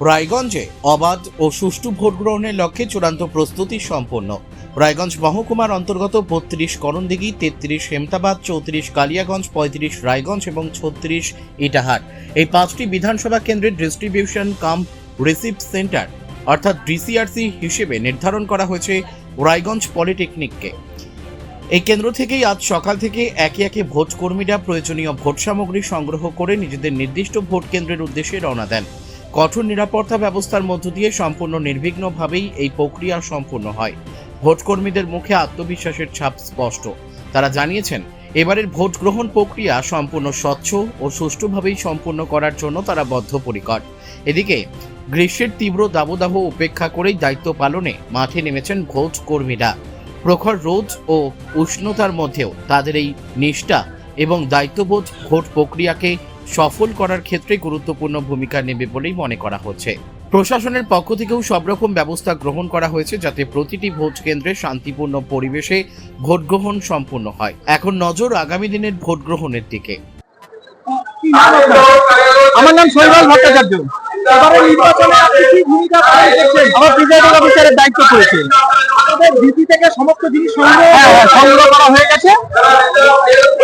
রায়গঞ্জে অবাধ ও সুষ্ঠু ভোট গ্রহণের লক্ষ্যে চূড়ান্ত প্রস্তুতি সম্পন্ন। রায়গঞ্জ মহকুমার অন্তর্গত 32 করণদিঘি, 33 হেমতাবাদ, 34 কালিয়াগঞ্জ, 35 রায়গঞ্জ এবং 36 ইটাহার এই 5টি বিধানসভা কেন্দ্রের ডিস্ট্রিবিউশন কাম রিসিভ সেন্টার অর্থাৎ ডিসিআরসি হিসেবে নির্ধারণ করা হয়েছে রায়গঞ্জ পলিটেকনিককে। এই কেন্দ্র থেকেই আজ সকাল থেকে একে একে ভোট কর্মীরা প্রয়োজনীয় ভোট সামগ্রী সংগ্রহ করে নিজেদের নির্দিষ্ট ভোট কেন্দ্রের উদ্দেশ্যে রওনা দেন। কঠোর নিরাপত্তা ব্যবস্থার মধ্য দিয়ে সম্পূর্ণ নির্বিঘ্নভাবেই এই প্রক্রিয়া সম্পূর্ণ হয়। ভোট কর্মীদের মুখে আত্মবিশ্বাসের ছাপ স্পষ্ট। তারা জানিয়েছেন, এবারের ভোট গ্রহণ প্রক্রিয়া সম্পূর্ণ স্বচ্ছ ও সুষ্ঠুভাবেই সম্পূর্ণ করার জন্য তারা বদ্ধপরিকর। এদিকে গ্রীষ্মের তীব্র দাবদাহ উপেক্ষা করেই দায়িত্ব পালনে মাঠে নেমেছেন ভোট কর্মীরা। প্রখর রোদ ও উষ্ণতার মধ্যেও তাদের এই নিষ্ঠা এবং দায়িত্ববোধ ভোট প্রক্রিয়াকে সফল করার ক্ষেত্রে গুরুত্বপূর্ণ ভূমিকা নেবে বলেই মনে করা হচ্ছে। প্রশাসনের পক্ষ থেকেও সব রকম ব্যবস্থা গ্রহণ করা হয়েছে যাতে প্রতিটি ভোট কেন্দ্রে শান্তিপূর্ণ পরিবেশে ভোট গ্রহণ সম্পূর্ণ হয়। এখন নজর আগামী দিনের ভোট গ্রহণের দিকে। আমার নাম শৈবাল ভট্টাচার্য। এবারে নির্বাচনে আপনি কি ভূমিকা পালন করছেন? আমার প্রিজাইডিং অফিসারের দায়িত্ব পড়েছে। আমাদের ডিসি থেকে সমস্ত জিনিস সংগ্রহ করা হয়ে গেছে।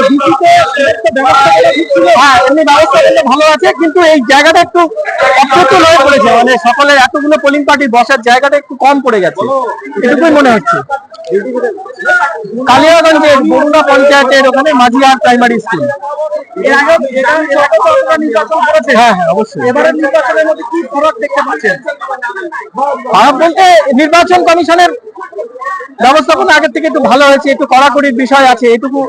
ডিসিতে এমনি ব্যবস্থাগুলো ভালো আছে, কিন্তু এই জায়গাটা একটু অপ্রতুল হয়ে পড়েছে। মানে সকলের এতগুলো পোলিং পার্টি বসার জায়গাটা একটু কম পড়ে গেছে, এটুকুই মনে হচ্ছে। কালিয়াগঞ্জের বরুণা পঞ্চায়েতের ওখানে মাঝিহাট প্রাইমারি স্কুল। নির্বাচন কমিশনের ব্যবস্থাপনা আগের থেকে একটু ভালো হয়েছে, একটু কড়াকড়ির বিষয় আছে, এটুকু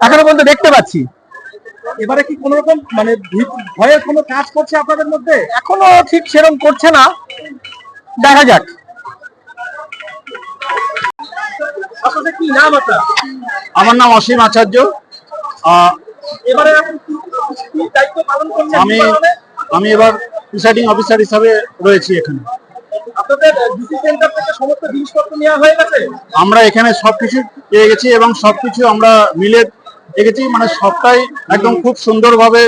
এখনো পর্যন্ত দেখতে পাচ্ছি। এবারে কি কোন রকম মানে ভয়ের কোনো কাজ করছে আপনাদের মধ্যে? এখনো ঠিক সেরকম করছে না, দেখা যাক। কি নাম আপনার? আমার নাম অসীম আচার্য। এবারে কি দায়িত্ব পালন করছেন? আমি এবার প্রিসাইডিং অফিসার হিসাবে রয়েছি এখানে। আপনাদের ডিসি সেন্টার থেকে সমস্ত জিনিসপত্র নেওয়া হয়ে গেছে? আমরা এখানে সবকিছু পেয়ে গেছি এবং সবকিছু আমরা মিলে দেখেছি, মানে সবটাই একদম খুব সুন্দরভাবে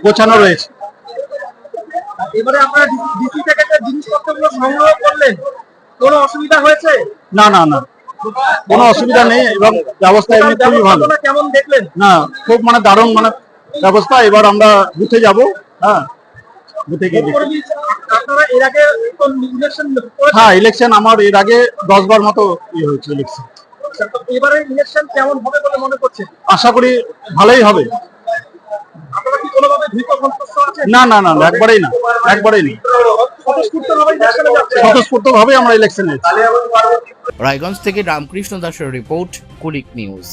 গোছানো রয়েছে। এবারে আপনারা ডিসি থেকে যে জিনিসপত্রগুলো সংগ্রহ করলেন, কোনো অসুবিধা হয়েছে? না না না, কোনো অসুবিধা নেই এবং ব্যবস্থা এমনি খুবই ভালো। কেমন দেখলেন? না, খুব মানে দারুণ মানে ব্যবস্থা। এবার আমরা বুথে যাব। হ্যাঁ, বুথে গিয়ে আপনারা এর আগে ইলেকশন? হ্যাঁ, ইলেকশন আমার এর আগে 10 বার মতো হয়েছে ইলেকশন। এবারে ইলেকশন কেমন হবে বলে মনে করছেন? আশা করি ভালোই হবে। আপনারা কি কোনোভাবে ভীত সন্ত্রস্ত আছেন? না না না, একবারেই না, একবারেই নেই। স্বতঃস্ফূর্তভাবে আমরা ইলেকশনে। রায়গঞ্জ থেকে রামকৃষ্ণ দাসের রিপোর্ট, কুলিক নিউজ।